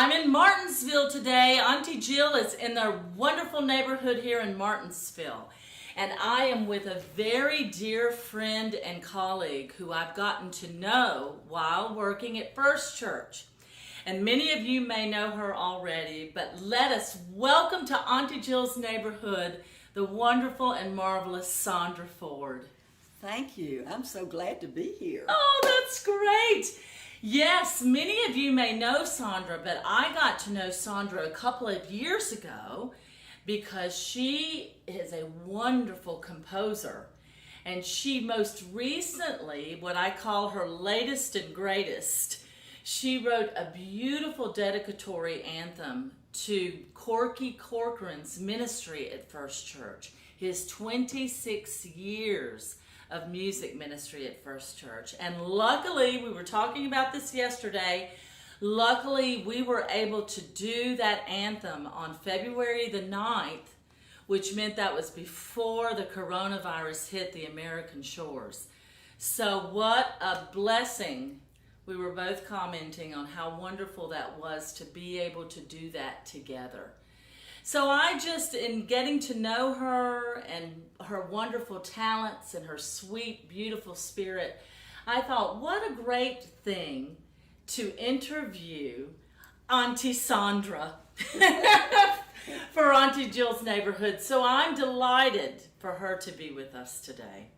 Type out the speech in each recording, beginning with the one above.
I'm in Martinsville today. Auntie Jill is in the wonderful neighborhood here in Martinsville. And I am with a very dear friend and colleague who I've gotten to know while working at First Church. And many of you may know her already, but let us welcome to Auntie Jill's neighborhood the wonderful and marvelous Sandra Ford. Thank you. I'm so glad to be here. Oh, that's great. Yes, many of you may know Sandra, but I got to know Sandra a couple of years ago because she is a wonderful composer. And she most recently, what I call her latest and greatest, she wrote a beautiful dedicatory anthem to Corky Corcoran's ministry at First Church, his 26 years of music ministry at First Church. And luckily, we were talking about this yesterday, luckily we were able to do that anthem on February the 9th, which meant that was before the coronavirus hit the American shores. So what a blessing. We were both commenting on how wonderful that was to be able to do that together. So I just, in getting to know her and her wonderful talents and her sweet, beautiful spirit, I thought, what a great thing to interview Auntie Sandra for Auntie Jill's neighborhood. So I'm delighted for her to be with us today.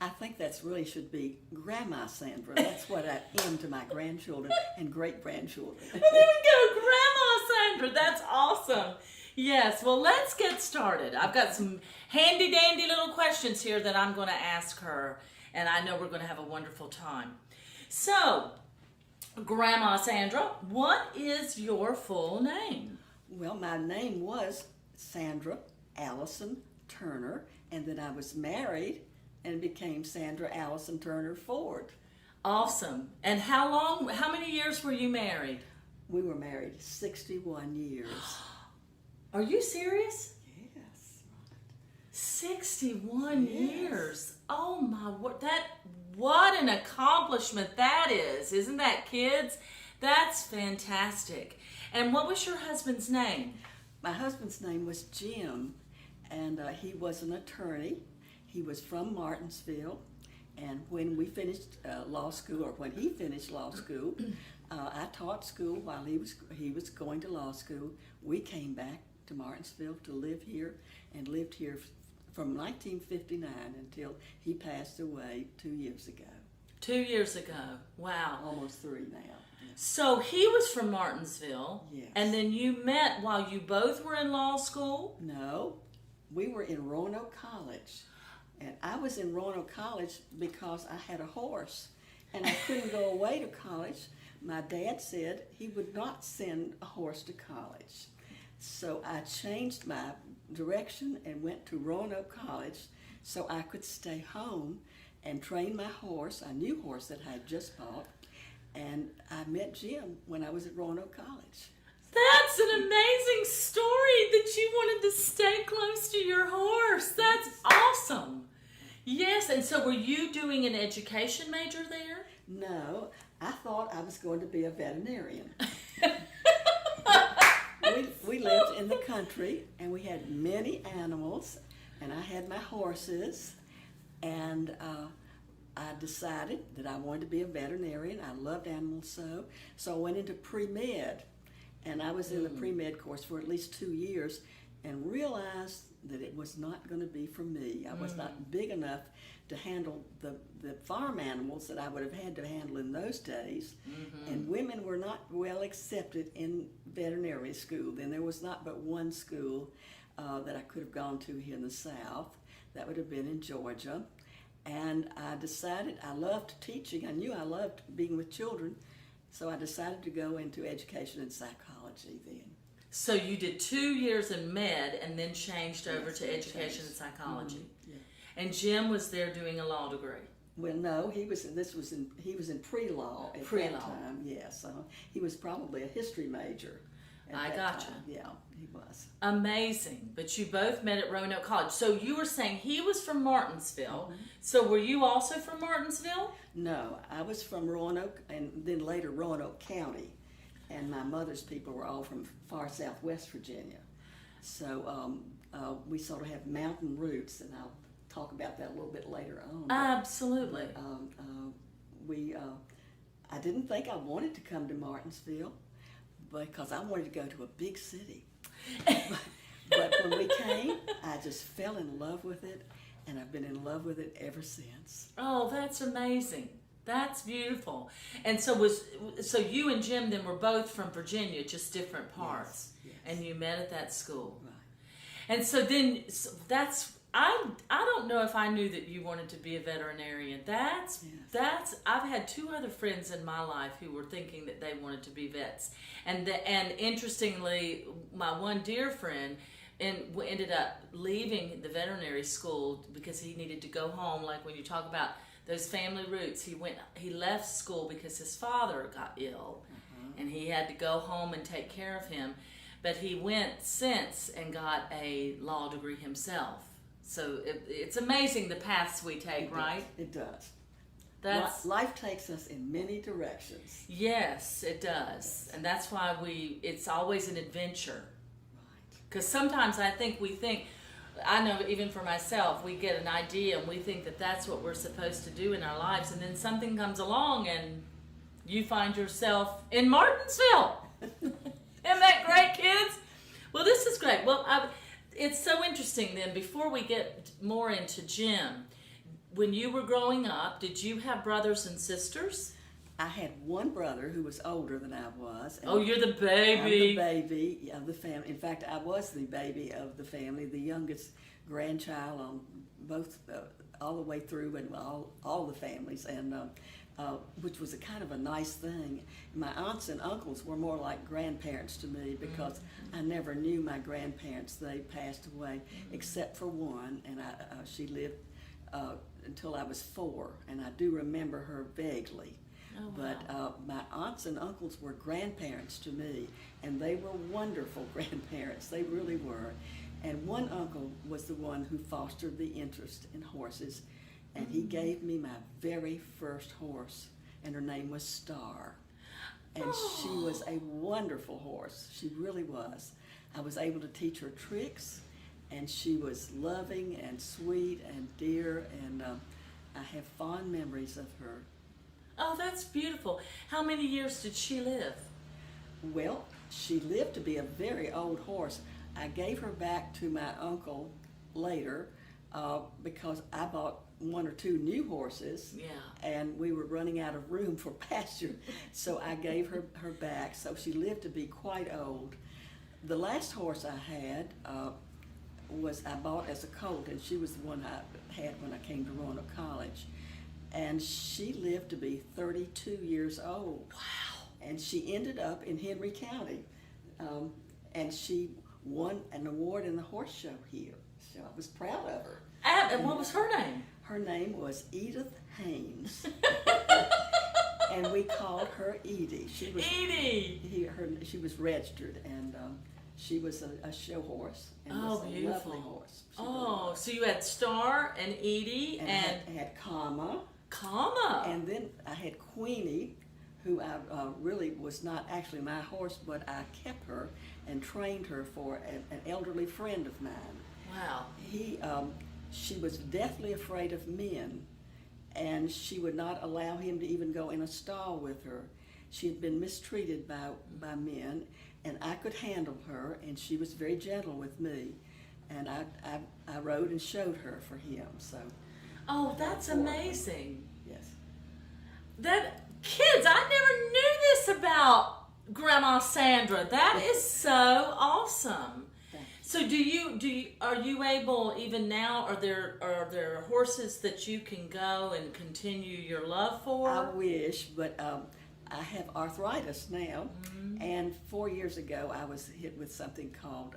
I think that's really should be Grandma Sandra. That's what I am to my grandchildren and great-grandchildren. Well, there we go, Grandma Sandra. That's awesome. Yes, well, let's get started. I've got some handy-dandy little questions here that I'm going to ask her, and I know we're going to have a wonderful time. So, Grandma Sandra, what is your full name? Well, my name was Sandra Allison Turner, and then I was married and became Sandra Allison Turner Ford. Awesome. And how many years were you married? We were married 61 years. Are you serious? Yes. 61 Yes. years. Oh my word. What an accomplishment that is. Isn't that, kids? That's fantastic. And what was your husband's name? My husband's name was Jim, and he was an attorney. He was from Martinsville, and when we finished law school, or when he finished law school, I taught school while he was going to law school. We came back to Martinsville to live here, and lived here from 1959 until he passed away 2 years ago. 2 years ago. Wow. Almost 3 now. So he was from Martinsville. Yes. And then you met while you both were in law school? No, we were in Roanoke College. And I was in Roanoke College because I had a horse, and I couldn't go away to college. My dad said he would not send a horse to college. So I changed my direction and went to Roanoke College so I could stay home and train my horse, a new horse that I had just bought. And I met Jim when I was at Roanoke College. That's an amazing story that you wanted to stay close to your horse. That's awesome. Yes, and so were you doing an education major there? No, I thought I was going to be a veterinarian. We lived in the country, and we had many animals, and I had my horses, and I decided that I wanted to be a veterinarian. I loved animals so I went into pre-med, and I was in the pre-med course for at least 2 years, and realized that it was not going to be for me. I was not big enough to handle the farm animals that I would have had to handle in those days. And women were not well accepted in veterinary school. Then there was not but one school that I could have gone to here in the South. That would have been in Georgia. And I decided I loved teaching. I knew I loved being with children. So I decided to go into education and psychology then. So you did 2 years in med and then changed over to education and psychology. Yeah. And Jim was there doing a law degree. Well, no, he was in pre-law at Pre-law. that time. Yes, he was probably a history major. I that gotcha. time. Yeah, he was. Amazing. But you both met at Roanoke College. So you were saying he was from Martinsville. So were you also from Martinsville? No, I was from Roanoke, and then later Roanoke County. and my mother's people were all from far southwest Virginia. So we sort of have mountain roots, and I'll talk about that a little bit later on. Absolutely. I didn't think I wanted to come to Martinsville because I wanted to go to a big city. But when we came, I just fell in love with it, and I've been in love with it ever since. Oh, that's amazing. That's beautiful. And so you and Jim then were both from Virginia, just different parts. Yes. And you met at that school. Right. And so then I don't know if I knew that you wanted to be a veterinarian. That's I've had two other friends in my life who were thinking that they wanted to be vets. And interestingly, my one dear friend ended up leaving the veterinary school because he needed to go home. Like when you talk about those family roots, he left school because his father got ill, and he had to go home and take care of him. But he went since and got a law degree himself. So it's amazing the paths we take, right? It does. Life takes us in many directions. Yes, it does. And that's why it's always an adventure. Right. Because sometimes I know even for myself, we get an idea and we think that that's what we're supposed to do in our lives, and then something comes along and you find yourself in Martinsville. Isn't that great, kids? Well, this is great. Well, it's so interesting then, before we get more into Jim, when you were growing up, did you have brothers and sisters? I had one brother who was older than I was. Oh, you're the baby. I'm the baby of the family. In fact, I was the baby of the family, the youngest grandchild on both, all the way through, and all the families, and which was a kind of a nice thing. My aunts and uncles were more like grandparents to me because I never knew my grandparents. They passed away, except for one, and she lived until I was 4, and I do remember her vaguely. Oh, wow. But my aunts and uncles were grandparents to me, and they were wonderful grandparents. They really were. And one uncle was the one who fostered the interest in horses, and he gave me my very first horse, and her name was Star. And she was a wonderful horse. She really was. I was able to teach her tricks, and she was loving and sweet and dear, and I have fond memories of her. Oh, that's beautiful. How many years did she live? Well, she lived to be a very old horse. I gave her back to my uncle later because I bought 1 or 2 new horses, and we were running out of room for pasture, so I gave her back. So she lived to be quite old. The last horse I had I bought as a colt, and she was the one I had when I came to Roanoke College. And she lived to be 32 years old. Wow. And she ended up in Henry County. And she won an award in the horse show here. So I was proud of her. And what was her name? Her name was Edith Haynes. And we called her Edie. Edie! She was registered, and she was a show horse. And was a beautiful. Lovely horse. So you had Star and Edie and I had Kama. And then I had Queenie, who I really was not actually my horse, but I kept her and trained her for an elderly friend of mine. Wow. She was deathly afraid of men, and she would not allow him to even go in a stall with her. She had been mistreated by men, and I could handle her, and she was very gentle with me. And I rode and showed her for him. So. Oh, that's amazing. Yes. Kids, I never knew this about Grandma Sandra. That is so awesome. So are you able, even now, are there horses that you can go and continue your love for? I wish, but I have arthritis now, and 4 years ago I was hit with something called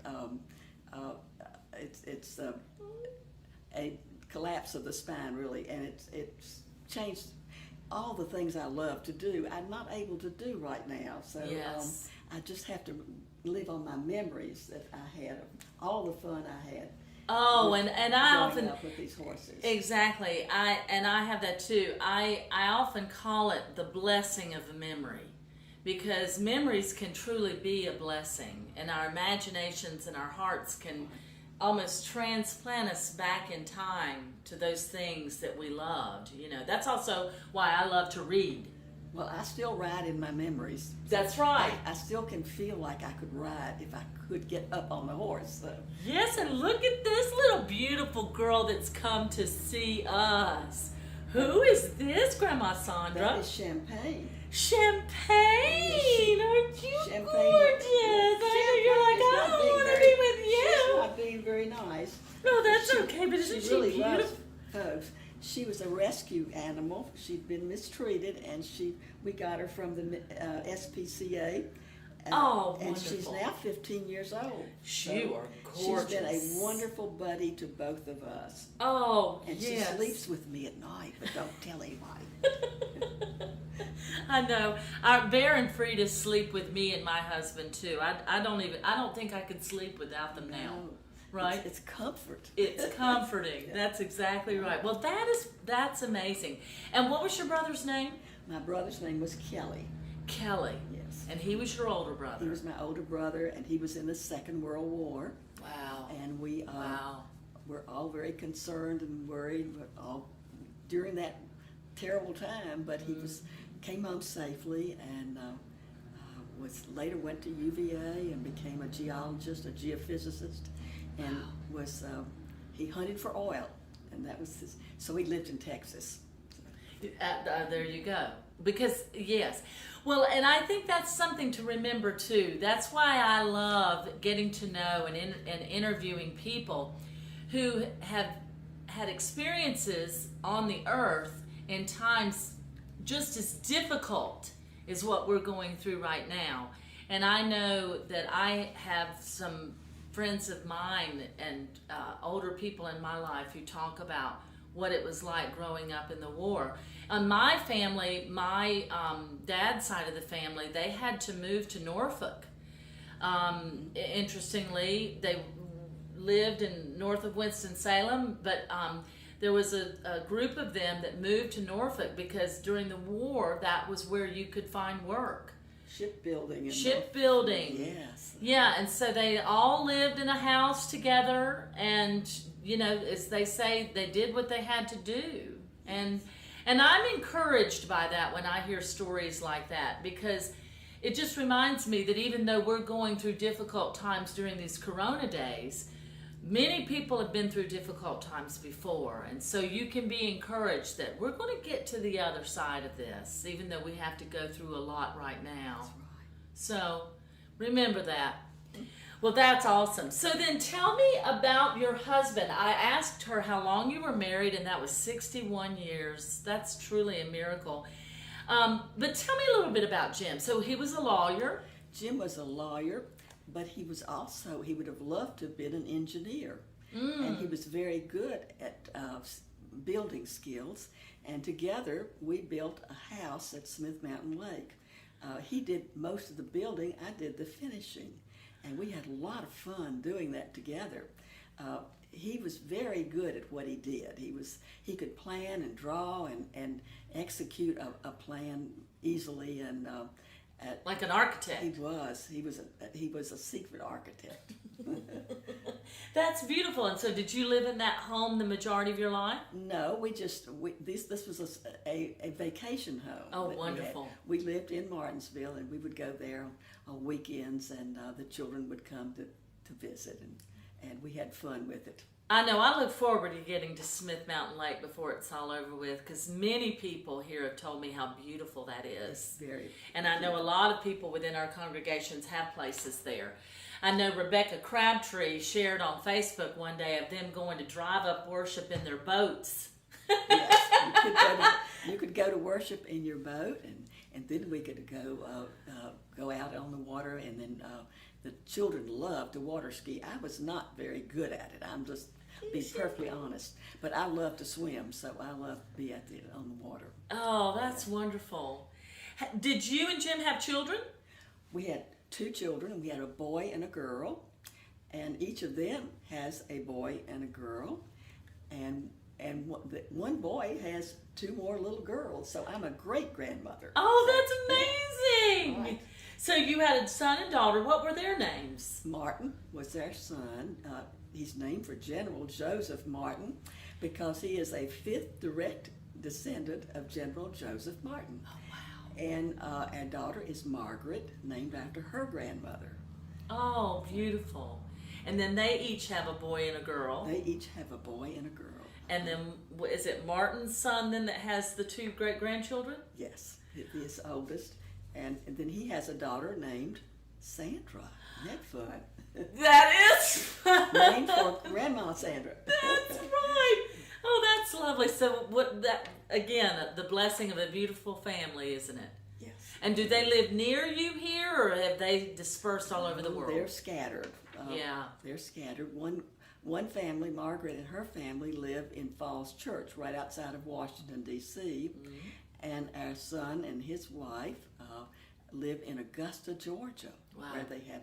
it's a collapse of the spine, really, and it's changed all the things I love to do. I'm not able to do right now, so I just have to live on my memories that I had, all the fun I had. Oh, and I often up with these horses. Exactly. I have that too. I often call it the blessing of the memory, because memories can truly be a blessing, and our imaginations and our hearts can almost transplant us back in time to those things that we loved. You know, that's also why I love to read. Well, I still ride in my memories. That's right. I still can feel like I could ride if I could get up on the horse. So. Yes, and look at this little beautiful girl that's come to see us. Who is this, Grandma Sandra? That is Champagne. Champagne! Aren't you Champagne. gorgeous? I know you're like, I don't want to be with you. She's not being very nice. No, that's okay, but isn't she she really beautiful? was, folks. She was a rescue animal. She'd been mistreated, and we got her from the SPCA. Oh, and wonderful. she's now 15 years old. You are gorgeous. She's been a wonderful buddy to both of us. Oh, and yes. she sleeps with me at night, but don't tell anybody. I know. Our Bear and Frida sleep with me and my husband too. I don't think I could sleep without them now. No. Right? It's comfort. It's comforting. That's exactly right. Well, that's amazing. And what was your brother's name? My brother's name was Kelly. Kelly. Yes. And he was your older brother. He was my older brother, and he was in the Second World War. Wow. And we were all very concerned and worried during that terrible time. But he came home safely, and later went to UVA and became a geologist, a geophysicist, and he hunted for oil, and that was his. So he lived in Texas. There you go. Because, yes. Well, and I think that's something to remember too. That's why I love getting to know and interviewing people who have had experiences on the earth in times just as difficult as what we're going through right now. And I know that I have some friends of mine and older people in my life who talk about what it was like growing up in the war. On my family, my dad's side of the family, they had to move to Norfolk. Interestingly, they lived in north of Winston-Salem, but there was a group of them that moved to Norfolk because during the war, that was where you could find work. Shipbuilding. Shipbuilding. Yes. Yeah, and so they all lived in a house together, and you know, as they say, they did what they had to do. And I'm encouraged by that when I hear stories like that, because it just reminds me that even though we're going through difficult times during these Corona days, many people have been through difficult times before, and so you can be encouraged that we're going to get to the other side of this, even though we have to go through a lot right now. That's right. So remember that. Well, that's awesome. So then tell me about your husband. I asked her how long you were married, and that was 61 years. That's truly a miracle. But tell me a little bit about Jim. So he was a lawyer. Jim was a lawyer, but he would have loved to have been an engineer. And he was very good at building skills. And together we built a house at Smith Mountain Lake. He did most of the building, I did the finishing. And we had a lot of fun doing that together. He was very good at what he did. He could plan and draw and execute a plan easily, and like an architect. He was a secret architect. That's beautiful. And so did you live in that home the majority of your life? No, this was a vacation home. Oh, wonderful. We lived in Martinsville, and we would go there on weekends, and the children would come to visit, and we had fun with it. I know. I look forward to getting to Smith Mountain Lake before it's all over with, because many people here have told me how beautiful that is. It's very. And I know a lot of people within our congregations have places there. I know Rebecca Crabtree shared on Facebook one day of them going to drive up worship in their boats. Yes, you could go to worship in your boat, and then we could go out on the water, and then the children loved to water ski. I was not very good at it. I'm just being perfectly honest, but I love to swim, so I love to be on the water. Oh, that's wonderful. Did you and Jim have children? We had 2 children. We had a boy and a girl, and each of them has a boy and a girl, and one boy has 2 more little girls, so I'm a great grandmother. Oh, that's amazing! Right. So you had a son and daughter. What were their names? Martin was their son. He's named for General Joseph Martin because he is a fifth direct descendant of General Joseph Martin. Oh, wow. And our daughter is Margaret, named after her grandmother. Oh, beautiful. And then they each have a boy and a girl. They each have a boy and a girl. And then is it Martin's son then that has the two great-grandchildren? Yes, he is oldest. And then he has a daughter named Sandra. Isn't that fun? That is fun. Named for Grandma Sandra. That's right. Oh, that's lovely. So what that again, the blessing of a beautiful family, isn't it? Yes. And do they live near you here, or have they dispersed all over the world? They're scattered. Yeah. They're scattered. One family, Margaret and her family, live in Falls Church, right outside of Washington, D.C. Mm-hmm. And our son and his wife live in Augusta, Georgia, wow. where they have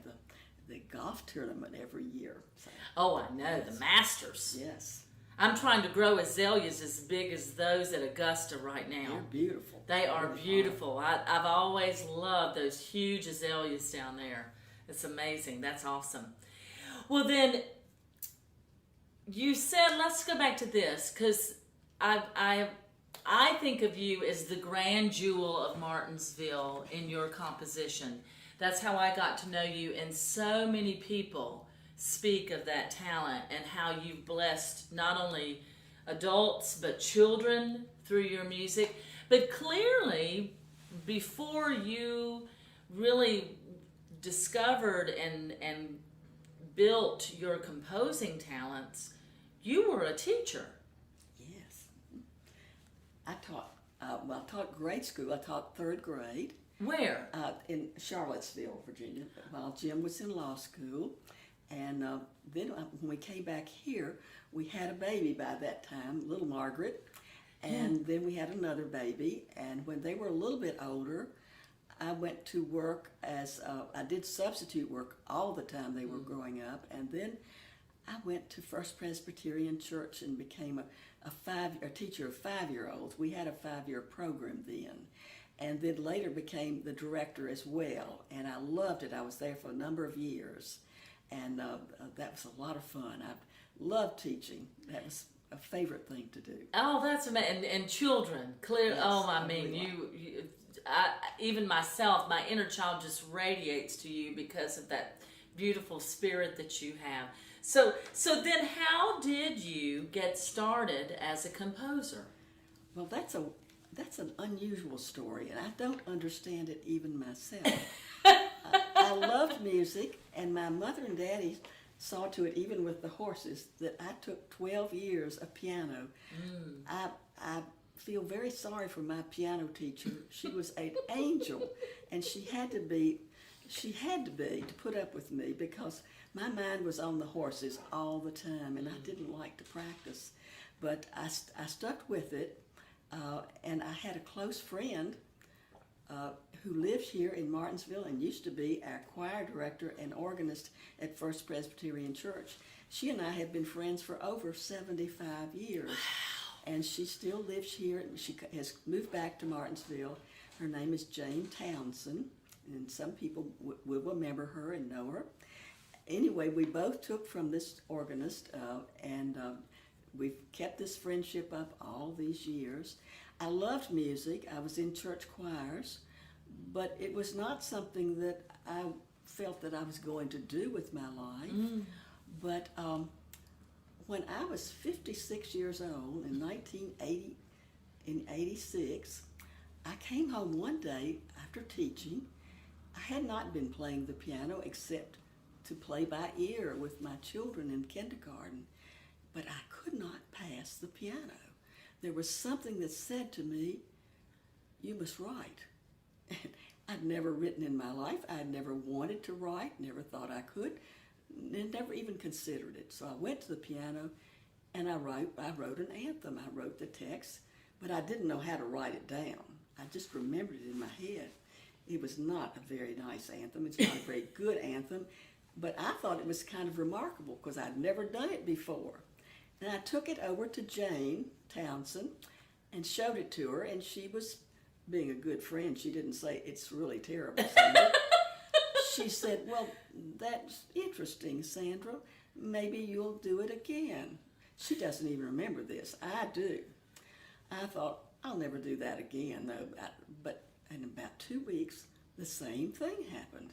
the golf tournament every year. So, oh, I know, the Masters. Yes. I'm trying to grow azaleas as big as those at Augusta right now. They're beautiful. They are beautiful. I've always loved those huge azaleas down there. It's amazing. That's awesome. Well, then, you said, let's go back to this, because I think of you as the grand jewel of Martinsville in your composition. That's how I got to know you, and so many people speak of that talent and how you've blessed not only adults but children through your music. But clearly, before you really discovered and built your composing talents, you were a teacher. Yes. I taught grade school. I taught third grade. Where? In Charlottesville, Virginia, while Jim was in law school. And then when we came back here, we had a baby by that time, little Margaret. And then we had another baby. And when they were a little bit older, I went to work as, I did substitute work all the time they were growing up. And then I went to First Presbyterian Church and became a teacher of 5-year-olds. We had a 5-year program then. And then later became the director as well. And I loved it. I was there for a number of years. And that was a lot of fun. I loved teaching. That was a favorite thing to do. Oh, that's amazing. And children, clear. Yes, oh, I mean, even myself, my inner child just radiates to you because of that beautiful spirit that you have. So then how did you get started as a composer? Well, that's an unusual story, and I don't understand it even myself. I loved music, and my mother and daddy saw to it, even with the horses, that I took 12 years of piano. I feel very sorry for my piano teacher. She was an angel, and she had to be to put up with me because my mind was on the horses all the time, and I didn't like to practice. But I stuck with it, and I had a close friend who lives here in Martinsville and used to be our choir director and organist at First Presbyterian Church. She and I have been friends for over 75 years. Wow. And she still lives here. She has moved back to Martinsville. Her name is Jane Townsend, and some people will remember her and know her. Anyway, we both took from this organist, and we've kept this friendship up all these years. I loved music. I was in church choirs, but it was not something that I felt that I was going to do with my life. But when I was 56 years old in 1986, I came home one day after teaching. I had not been playing the piano except to play by ear with my children in kindergarten, but I could not pass the piano. There was something that said to me, you must write. I'd never written in my life. I'd never wanted to write, never thought I could, never even considered it. So I went to the piano and I wrote an anthem. I wrote the text, but I didn't know how to write it down. I just remembered it in my head. It was not a very nice anthem. It's not a very good anthem, but I thought it was kind of remarkable because I'd never done it before. And I took it over to Jane Townsend and showed it to her, and she was being a good friend. She didn't say, it's really terrible, Sandra. she said, well, that's interesting, Sandra. Maybe you'll do it again. She doesn't even remember this. I do. I thought, I'll never do that again, though. But in about 2 weeks, the same thing happened.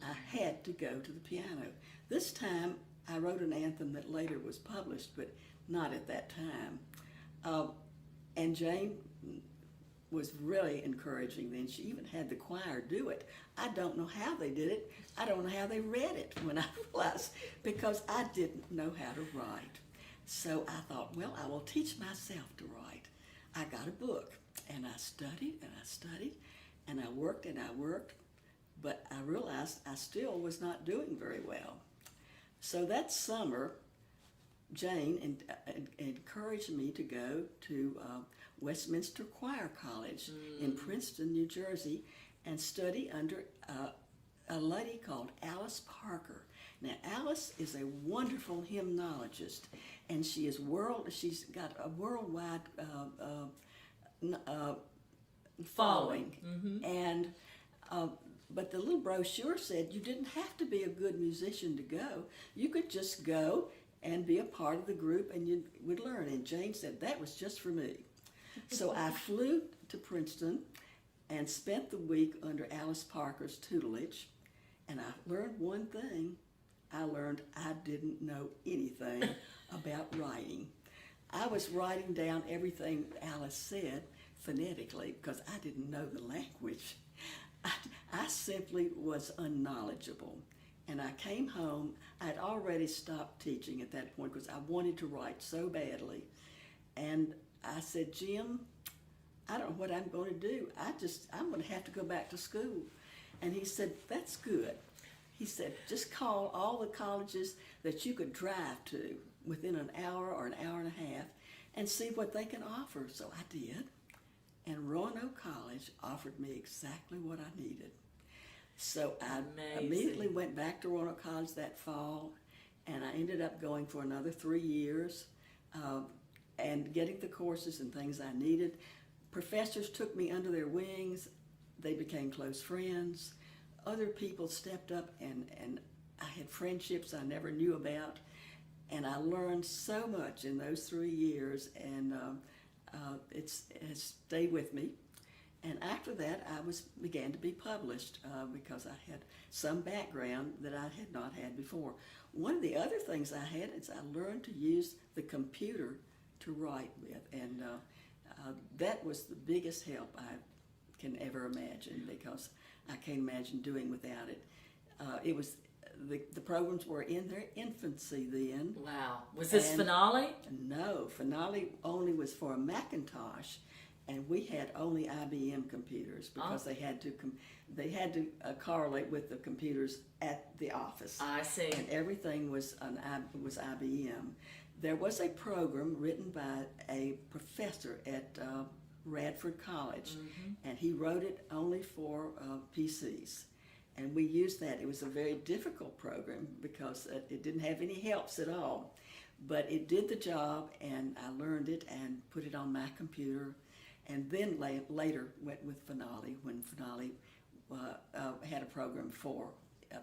I had to go to the piano. This time, I wrote an anthem that later was published, but not at that time. And Jane was really encouraging then. She even had the choir do it. I don't know how they did it. I don't know how they read it when I realized, because I didn't know how to write. So I thought, well, I will teach myself to write. I got a book, and I studied, and I studied, and I worked, and I worked, but I realized I still was not doing very well. So that summer, Jane encouraged me to go to Westminster Choir College in Princeton, New Jersey, and study under a lady called Alice Parker. Now, Alice is a wonderful hymnologist, and she's got a worldwide following. Mm-hmm. And but the little brochure said you didn't have to be a good musician to go. You could just go and be a part of the group, and you would learn. And Jane said that was just for me. So I flew to Princeton and spent the week under Alice Parker's tutelage, and I learned one thing. I learned I didn't know anything about writing. I was writing down everything Alice said phonetically because I didn't know the language. I simply was unknowledgeable. And I came home. I'd already stopped teaching at that point because I wanted to write so badly. And I said, Jim, I don't know what I'm going to do. I'm going to have to go back to school. And he said, that's good. He said, just call all the colleges that you could drive to within an hour or an hour and a half and see what they can offer. So I did. And Roanoke College offered me exactly what I needed. So I immediately went back to Roanoke College that fall, and I ended up going for another 3 years and getting the courses and things I needed. Professors took me under their wings. They became close friends. Other people stepped up, and I had friendships I never knew about. And I learned so much in those 3 years, and it has stayed with me. And after that, I began to be published because I had some background that I had not had before. One of the other things I had is I learned to use the computer to write with, and that was the biggest help I can ever imagine, because I can't imagine doing without it. It was the programs were in their infancy then. Wow. Was this Finale? No, Finale only was for a Macintosh, and we had only IBM computers because they had to correlate with the computers at the office. I see. And everything was IBM. There was a program written by a professor at Radford College, and he wrote it only for PCs. And we used that. It was a very difficult program because it didn't have any helps at all. But it did the job, and I learned it and put it on my computer. And then later went with Finale when Finale had a program for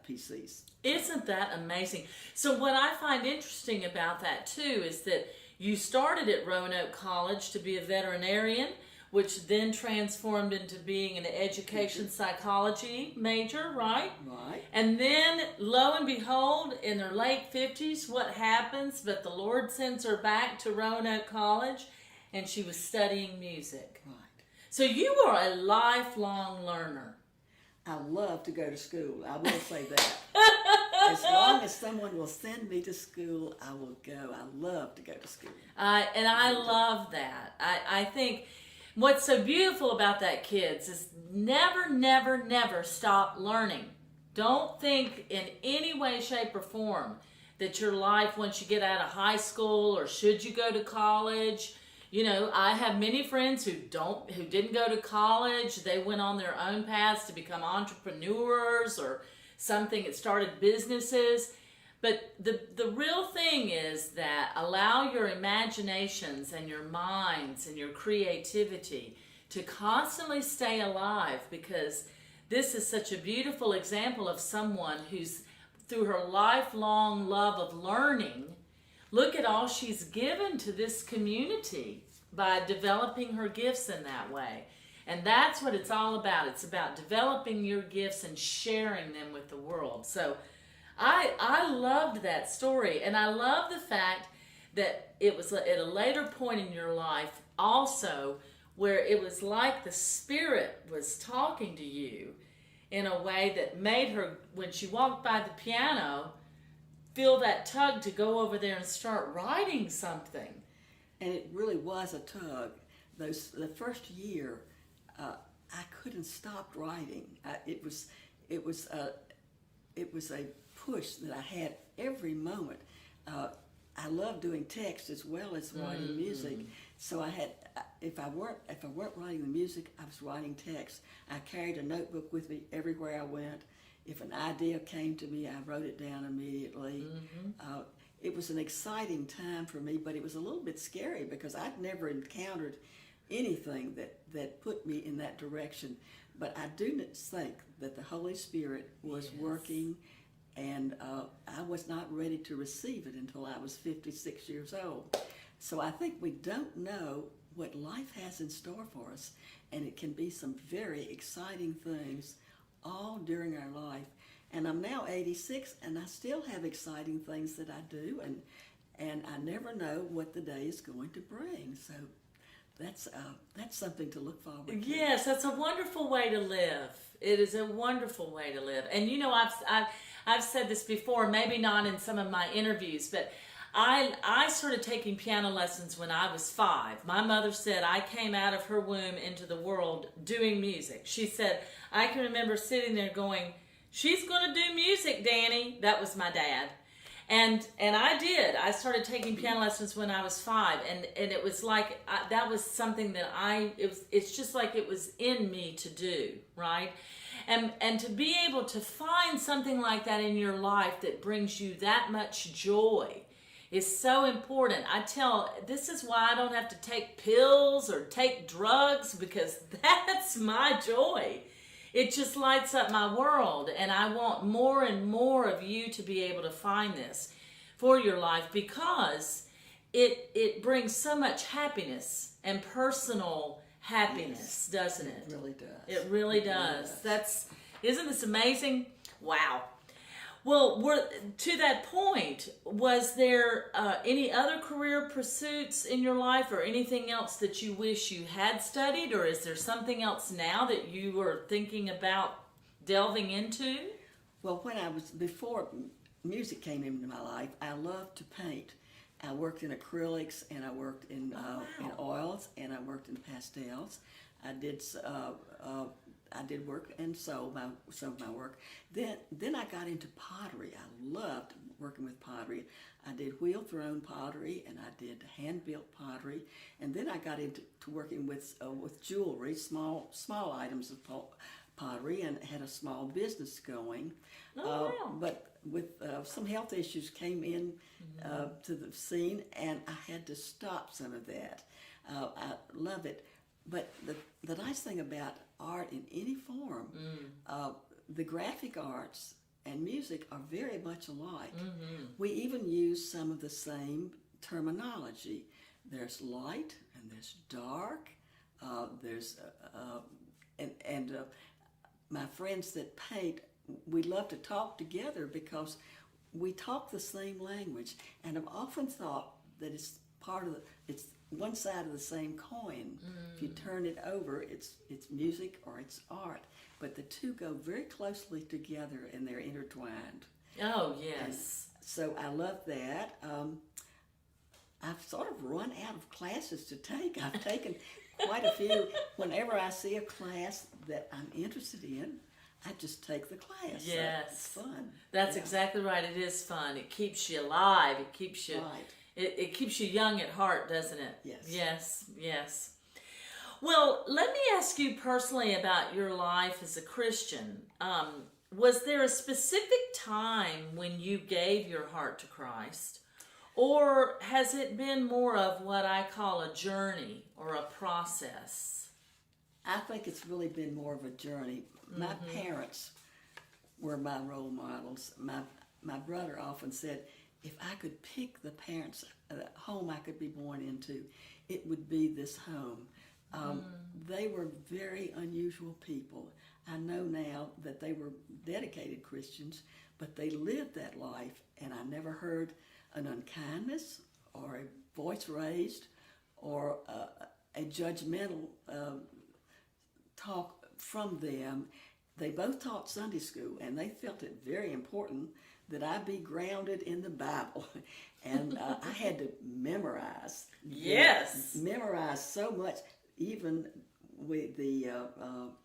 PCs. Isn't that amazing? So what I find interesting about that too is that you started at Roanoke College to be a veterinarian, which then transformed into being an education psychology major, right? Right. And then, lo and behold, in their late 50s, what happens? But the Lord sends her back to Roanoke College, and she was studying music. Right. So you are a lifelong learner. I love to go to school. I will say that. As long as someone will send me to school, I will go. I love to go to school. And I love that. I think what's so beautiful about that, kids, is never, never, never stop learning. Don't think in any way, shape, or form that your life, once you get out of high school or should you go to college. You know, I have many friends who didn't go to college. They went on their own paths to become entrepreneurs or something that started businesses. But the real thing is that allow your imaginations and your minds and your creativity to constantly stay alive, because this is such a beautiful example of someone who's, through her lifelong love of learning, look at all she's given to this community by developing her gifts in that way. And that's what it's all about. It's about developing your gifts and sharing them with the world. So I loved that story, and I love the fact that it was at a later point in your life also where it was like the Spirit was talking to you in a way that made her, when she walked by the piano, feel that tug to go over there and start writing something. And it really was a tug. The first year, I couldn't stop writing. It was a push that I had every moment. I love doing text as well as writing music. So I had, if I weren't writing the music, I was writing text. I carried a notebook with me everywhere I went. If an idea came to me, I wrote it down immediately. It was an exciting time for me, but it was a little bit scary because I'd never encountered anything that put me in that direction. But I do think that the Holy Spirit was working, and I was not ready to receive it until I was 56 years old. So I think we don't know what life has in store for us, and it can be some very exciting things all during our life. And I'm now 86, and I still have exciting things that I do, and I never know what the day is going to bring. So that's something to look forward to. Yes, that's a wonderful way to live. It is a wonderful way to live. And you know, I've said this before, maybe not in some of my interviews, but I started taking piano lessons when I was 5. My mother said I came out of her womb into the world doing music. She said, I can remember sitting there going, she's going to do music, Danny. That was my dad. And I did. I started taking piano lessons when I was 5, and it was like that was something that it's just like it was in me to do, right? And to be able to find something like that in your life that brings you that much joy is so important. This is why I don't have to take pills or take drugs, because that's my joy. It just lights up my world, and I want more and more of you to be able to find this for your life, because it brings so much happiness and personal happiness, doesn't it? It really does. It really does. Isn't this amazing? Wow. Well, to that point, was there any other career pursuits in your life, or anything else that you wish you had studied, or is there something else now that you were thinking about delving into? Well, before music came into my life, I loved to paint. I worked in acrylics, and I worked in oils, and I worked in pastels. I did work and sold some of my work. Then I got into pottery. I loved working with pottery. I did wheel-thrown pottery, and I did hand-built pottery. And then I got into working with jewelry, small items of pottery, and had a small business going. Oh, wow. But with some health issues came in to the scene, and I had to stop some of that. I love it. But the nice thing about art in any form, the graphic arts and music are very much alike. We even use some of the same terminology. There's light and there's dark. My friends that paint, we love to talk together because we talk the same language. And I've often thought that it's one side of the same coin. If you turn it over, it's music or it's art. But the two go very closely together, and they're intertwined. Oh, yes. And so I love that. I've sort of run out of classes to take. I've taken quite a few. Whenever I see a class that I'm interested in, I just take the class. Yes. So it's fun. That's exactly right. It is fun. It keeps you alive. It keeps you... Right. It keeps you young at heart, doesn't it? Yes. Yes. Well, let me ask you personally about your life as a Christian. Was there a specific time when you gave your heart to Christ? Or has it been more of what I call a journey or a process? I think it's really been more of a journey. My parents were my role models. My brother often said, if I could pick the parents, home I could be born into, it would be this home. They were very unusual people. I know now that they were dedicated Christians, but they lived that life, and I never heard an unkindness or a voice raised or a judgmental talk from them. They both taught Sunday school, and they felt it very important that I be grounded in the Bible. And I had to memorize. Yes. Memorize so much, even with the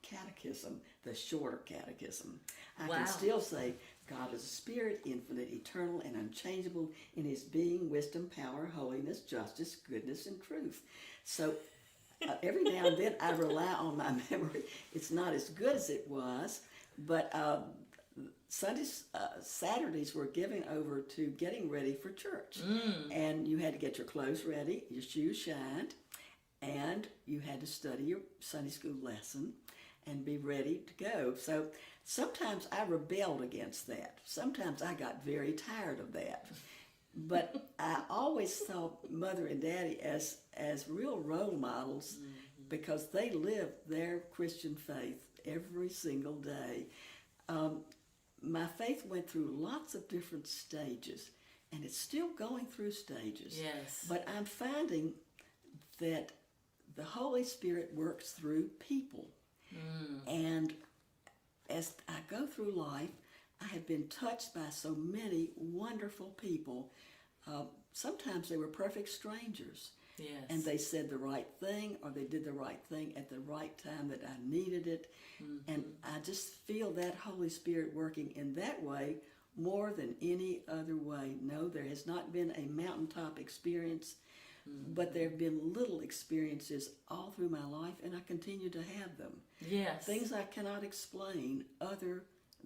catechism, the shorter catechism. I can still say, God is a spirit, infinite, eternal, and unchangeable in his being, wisdom, power, holiness, justice, goodness, and truth. So every now and then I rely on my memory. It's not as good as it was, but Saturdays were given over to getting ready for church. And you had to get your clothes ready, your shoes shined, and you had to study your Sunday school lesson and be ready to go. So sometimes I rebelled against that. Sometimes I got very tired of that. But I always saw Mother and Daddy as real role models because they lived their Christian faith every single day. My faith went through lots of different stages, and it's still going through stages. Yes. But I'm finding that the Holy Spirit works through people. And as I go through life, I have been touched by so many wonderful people. Sometimes they were perfect strangers. Yes. And they said the right thing, or they did the right thing at the right time that I needed it. And I just feel that Holy Spirit working in that way more than any other way. No, there has not been a mountaintop experience, but there have been little experiences all through my life, and I continue to have them. Yes. Things I cannot explain other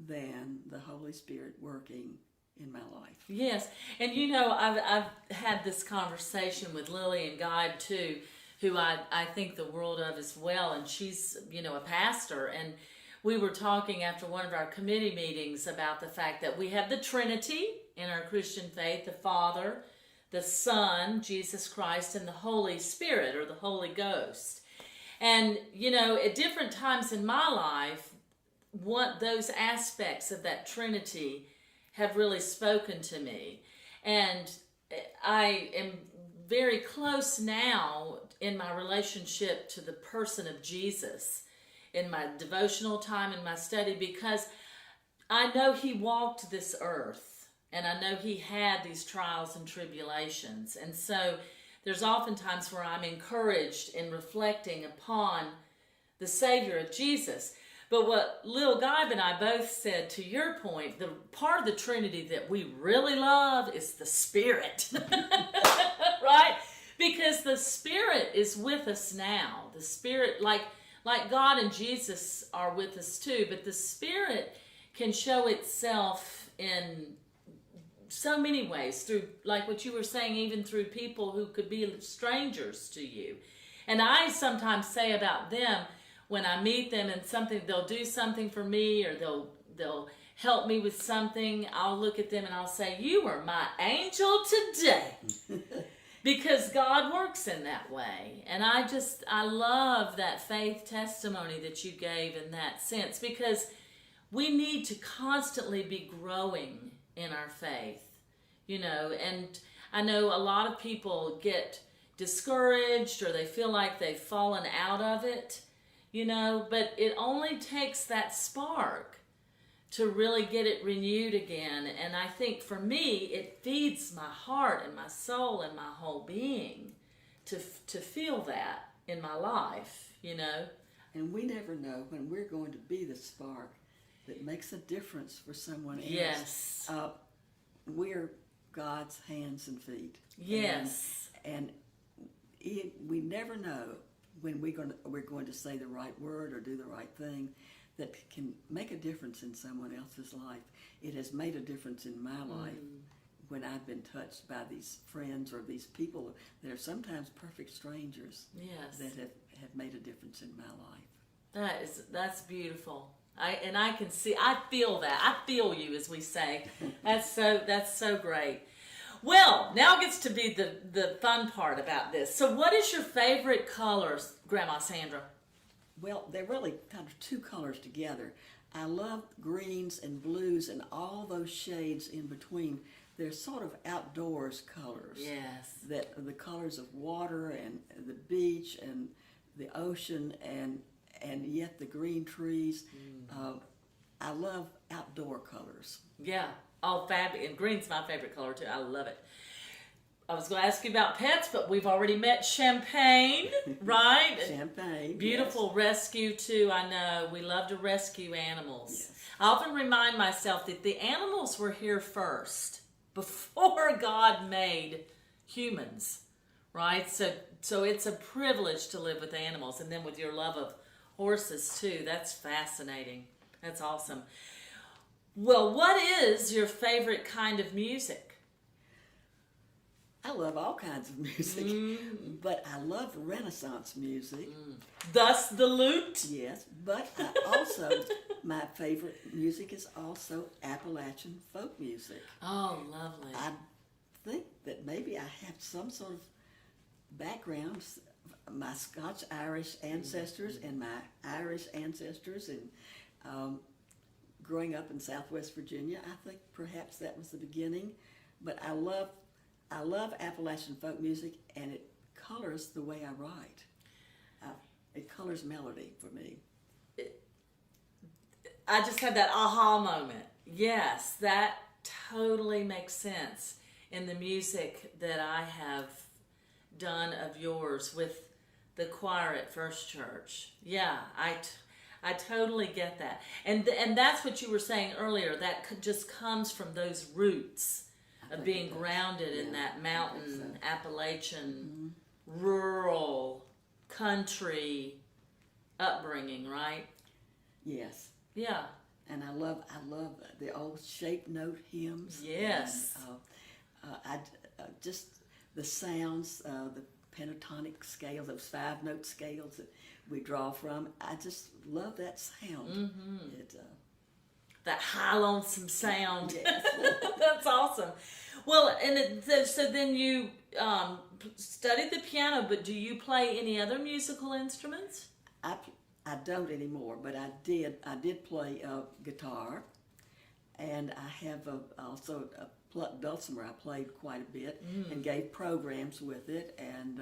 than the Holy Spirit working in my life. Yes, and you know, I've had this conversation with Lily and Guide too, who I think the world of as well, and she's, you know, a pastor, and we were talking after one of our committee meetings about the fact that we have the Trinity in our Christian faith, the Father, the Son, Jesus Christ, and the Holy Spirit, or the Holy Ghost. And, you know, at different times in my life, those aspects of that Trinity have really spoken to me. And I am very close now in my relationship to the person of Jesus in my devotional time, in my study, because I know he walked this earth, and I know he had these trials and tribulations. And so there's often times where I'm encouraged in reflecting upon the Savior of Jesus. But what Lil Guy and I both said, to your point, the part of the Trinity that we really love is the Spirit, right? Because the Spirit is with us now. The Spirit, like God and Jesus are with us too, but the Spirit can show itself in so many ways, through, like what you were saying, even through people who could be strangers to you. And I sometimes say about them, when I meet them and they'll do something for me, or they'll help me with something, I'll look at them and I'll say, "You are my angel today." Because God works in that way. And I love that faith testimony that you gave in that sense, because we need to constantly be growing in our faith, you know. And I know a lot of people get discouraged, or they feel like they've fallen out of it, you know, but it only takes that spark to really get it renewed again. And I think for me, it feeds my heart and my soul and my whole being to feel that in my life, you know. And we never know when we're going to be the spark that makes a difference for someone else. Yes. We're God's hands and feet. Yes. And we never know when we're going to say the right word or do the right thing that can make a difference in someone else's life. It has made a difference in my life when I've been touched by these friends or these people that are sometimes perfect strangers. Yes. That have made a difference in my life. That's beautiful. I can see, I feel that. I feel you, as we say. That's so great. Well, now gets to be the fun part about this. So what is your favorite colors, Grandma Sandra? Well, they're really kind of two colors together. I love greens and blues and all those shades in between. They're sort of outdoors colors. Yes. That are the colors of water and the beach and the ocean and yet the green trees. I love outdoor colors. Yeah. Oh, fabulous. And green's my favorite color, too. I love it. I was going to ask you about pets, but we've already met Champagne, right? Champagne. Beautiful yes. rescue, too, I know. We love to rescue animals. Yes. I often remind myself that the animals were here first, before God made humans, right? So it's a privilege to live with animals. And then with your love of horses, too. That's fascinating. That's awesome. Well, what is your favorite kind of music? I love all kinds of music, but I love Renaissance music. Thus the lute? Yes, but I also, my favorite music is also Appalachian folk music. Oh, lovely. I think that maybe I have some sort of background, my Scotch-Irish ancestors and my Irish ancestors, and growing up in Southwest Virginia, I think perhaps that was the beginning. But I love Appalachian folk music, and it colors the way I write. It colors melody for me. I just had that aha moment. Yes, that totally makes sense in the music that I have done of yours with the choir at First Church. Yeah, I totally get that. And that's what you were saying earlier. That just comes from those roots of being grounded in that mountain, Appalachian, rural, country upbringing, right? Yes. Yeah. And I love the old shape note hymns. Yes. And, just the sounds, the pentatonic scale, those 5-note scales that we draw from. I just love that sound. Mm-hmm. It, that high lonesome sound. Yes. That's awesome. Well, and so then you studied the piano, but do you play any other musical instruments? I don't anymore, but I did play guitar, and I have also a dulcimer. I played quite a bit and gave programs with it, and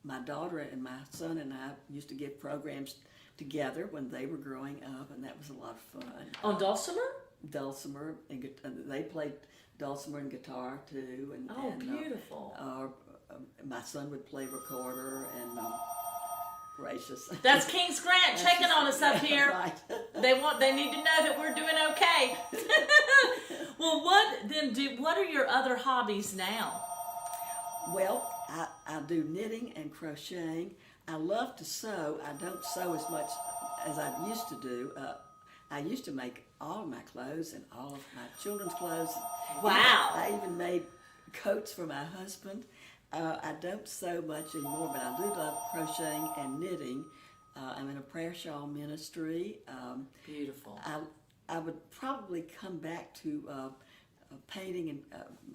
my daughter and my son and I used to give programs together when they were growing up, and that was a lot of fun. On dulcimer? Dulcimer, and they played dulcimer and guitar too. And beautiful. My son would play recorder, and gracious. That's King's Grant checking on us up here. Right. They need to know that we're doing okay. Well, what are your other hobbies now? Well, I do knitting and crocheting. I love to sew. I don't sew as much as I used to do. I used to make all of my clothes and all of my children's clothes. Wow. I even made coats for my husband. I don't sew much anymore, but I do love crocheting and knitting. I'm in a prayer shawl ministry. Beautiful. I would probably come back to painting, and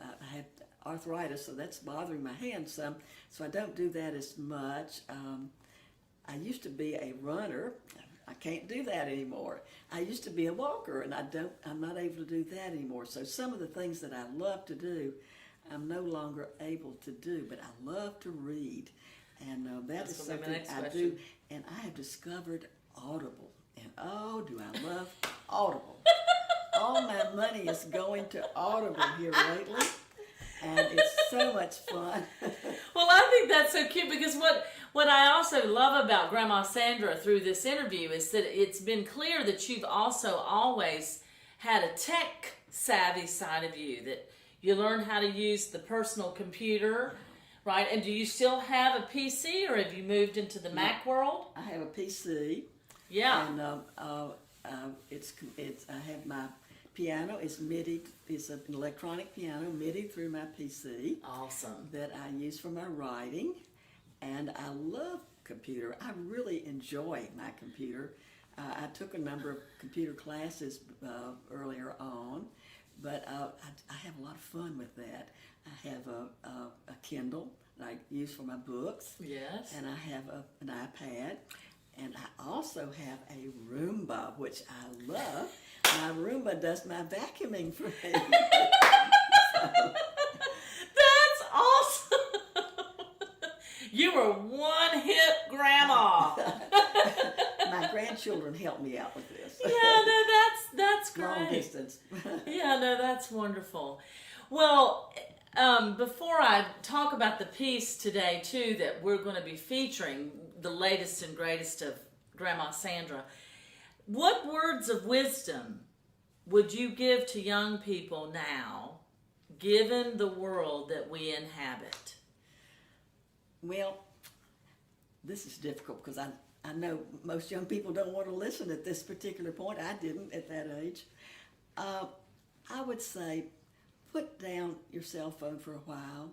I have arthritis, so that's bothering my hands some, so I don't do that as much. I used to be a runner. I can't do that anymore. I used to be a walker, and I'm not able to do that anymore. So some of the things that I love to do, I'm no longer able to do, but I love to read, and that's something I do. And I have discovered Audible, and oh, do I love Audible. All my money is going to Audible here lately, and it's so much fun. Well, I think that's so cute, because what I also love about Grandma Sandra through this interview is that it's been clear that you've also always had a tech savvy side of you, that you learn how to use the personal computer, right? And do you still have a PC, or have you moved into the Mac world? I have a PC. Yeah. And I have my piano is MIDI. It's an electronic piano MIDI through my PC. Awesome. That I use for my writing, and I love computer. I really enjoy my computer. I took a number of computer classes earlier on, but I have a lot of fun with that. I have a Kindle that I use for my books. Yes. And I have an iPad. And I also have a Roomba, which I love. My Roomba does my vacuuming for me. That's awesome. You were one hip grandma. My grandchildren help me out with this. Yeah, no, that's great. Long distance. Yeah, no, that's wonderful. Well, before I talk about the piece today, too, that we're going to be featuring, the latest and greatest of Grandma Sandra, what words of wisdom would you give to young people now, given the world that we inhabit? Well, this is difficult because I know most young people don't want to listen at this particular point. I didn't at that age. I would say put down your cell phone for a while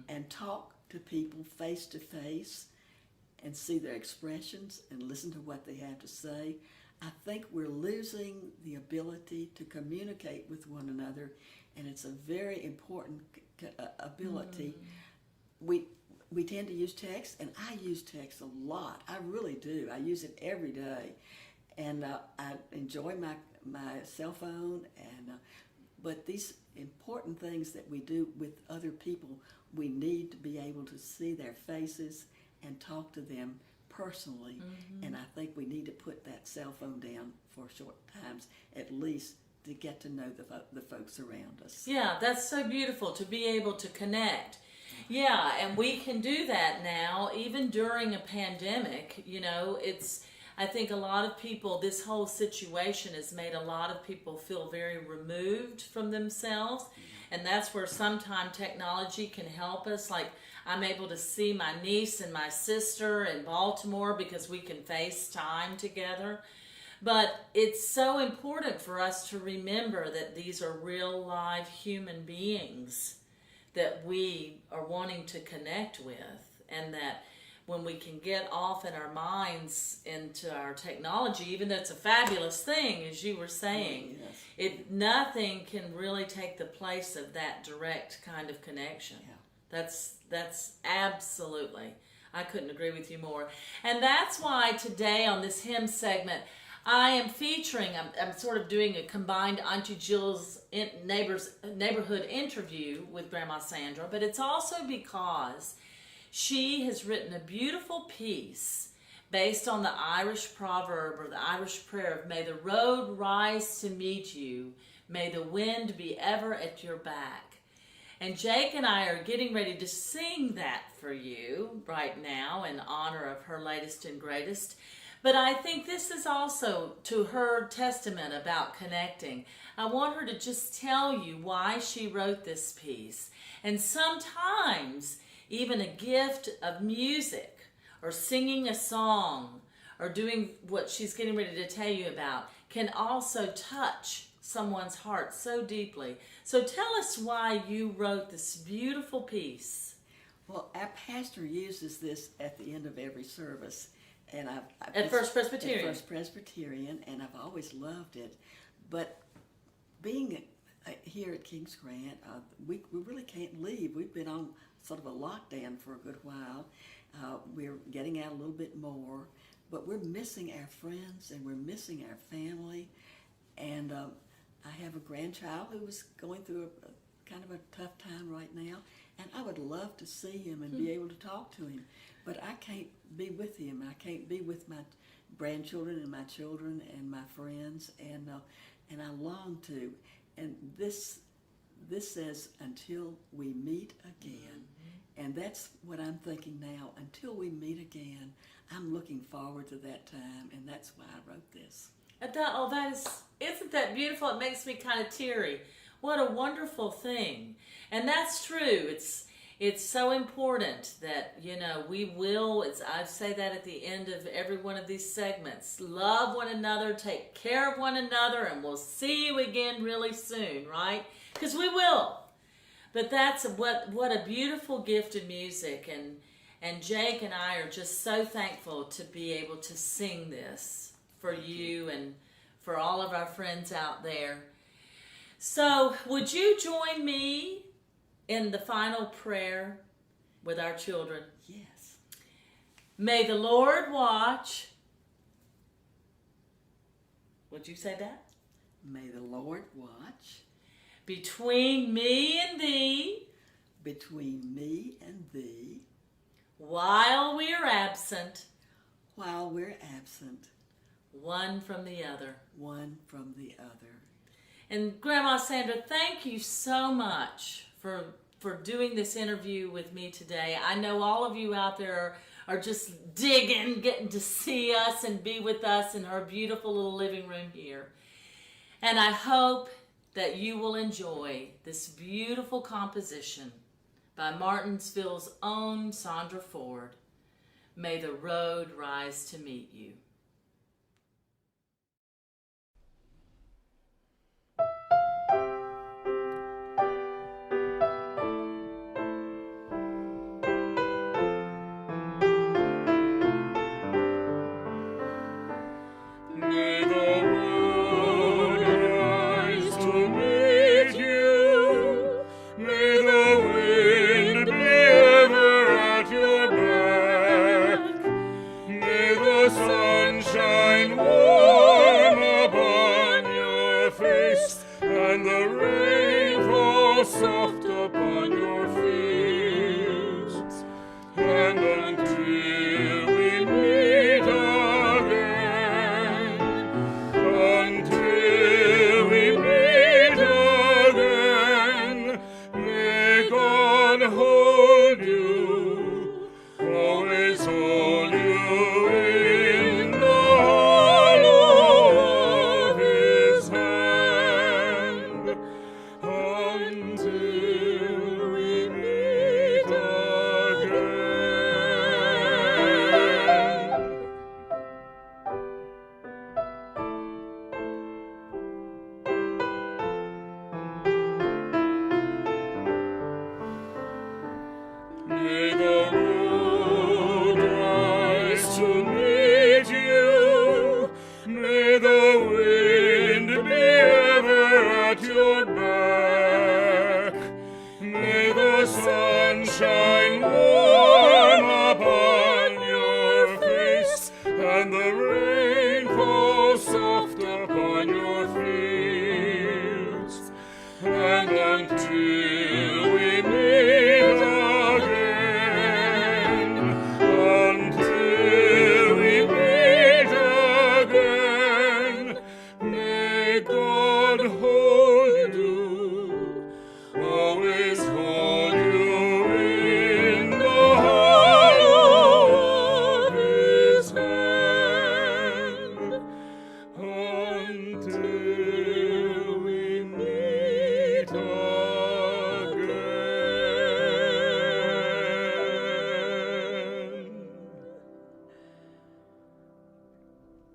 and talk to people face to face and see their expressions and listen to what they have to say. I think we're losing the ability to communicate with one another, and it's a very important ability. We tend to use text, and I use text a lot. I really do. I use it every day, and I enjoy my cell phone. But these important things that we do with other people, we need to be able to see their faces and talk to them personally. And I think we need to put that cell phone down for short times, at least, to get to know the folks around us. Yeah, that's so beautiful to be able to connect. Yeah, and we can do that now, even during a pandemic. You know, I think a lot of people, this whole situation has made a lot of people feel very removed from themselves. And that's where sometimes technology can help us. Like, I'm able to see my niece and my sister in Baltimore because we can FaceTime together. But it's so important for us to remember that these are real live human beings that we are wanting to connect with, and that when we can get off in our minds into our technology, even though it's a fabulous thing, as you were saying, nothing can really take the place of that direct kind of connection. Yeah. That's absolutely, I couldn't agree with you more. And that's why today on this hymn segment, I am featuring, I'm sort of doing a combined Auntie Jill's neighborhood interview with Grandma Sandra, but it's also because she has written a beautiful piece based on the Irish proverb or the Irish prayer of, may the road rise to meet you, may the wind be ever at your back. And Jake and I are getting ready to sing that for you right now in honor of her latest and greatest. But I think this is also to her testament about connecting. I want her to just tell you why she wrote this piece. And sometimes even a gift of music or singing a song or doing what she's getting ready to tell you about can also touch someone's heart so deeply. So tell us why you wrote this beautiful piece. Well, our pastor uses this at the end of every service. And at First Presbyterian. At First Presbyterian, and I've always loved it. But being here at Kings Grant, we really can't leave. We've been on sort of a lockdown for a good while. We're getting out a little bit more, but we're missing our friends and we're missing our family. And I have a grandchild who is going through a kind of a tough time right now, and I would love to see him and be able to talk to him. But I can't be with him. I can't be with my grandchildren and my children and my friends, and I long to. And this says, until we meet again. And that's what I'm thinking now. Until we meet again, I'm looking forward to that time, and that's why I wrote this. Isn't that beautiful? It makes me kind of teary. What a wonderful thing. And that's true. It's so important that, I say that at the end of every one of these segments. Love one another, take care of one another, and we'll see you again really soon, right? Because we will. But that's what a beautiful gift of music. And Jake and I are just so thankful to be able to sing this for you and for all of our friends out there. So, would you join me in the final prayer with our children? Yes. May the Lord watch. Would you say that? May the Lord watch Between me and thee, between me and thee while we're absent, while we're absent, one from the other. one from the other. And Grandma Sandra, thank you so much for doing this interview with me today. I know all of you out there are just digging, getting to see us and be with us in our beautiful little living room here. And I hope that you will enjoy this beautiful composition by Martinsville's own Sandra Ford. May the road rise to meet you. May the road rise to meet you. May the wind be ever at your back. May the sun shine warm upon your face, and the rain fall soft upon your fields. And until we meet again, until we meet again, may God hold you, always hold you in the hollow of His hand, until we meet again. May the road rise to meet you. May the wind be ever at your back. May the sun shine warm upon your face, and the rain fall soft upon your fields. And until we meet again, until we meet again, may God hold you, always hold you in the hollow of His hand, until we meet again.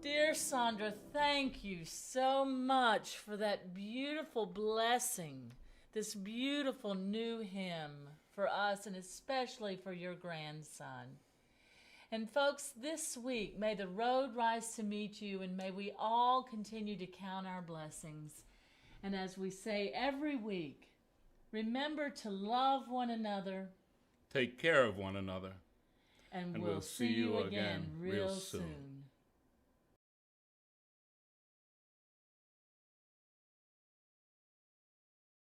Dear Sandra, thank you so much for that beautiful blessing, this beautiful new hymn for us and especially for your grandson. And folks, this week, may the road rise to meet you, and may we all continue to count our blessings. And as we say every week, remember to love one another, Take care of one another. and And we'll we'll see see you you again again real real soon. soon.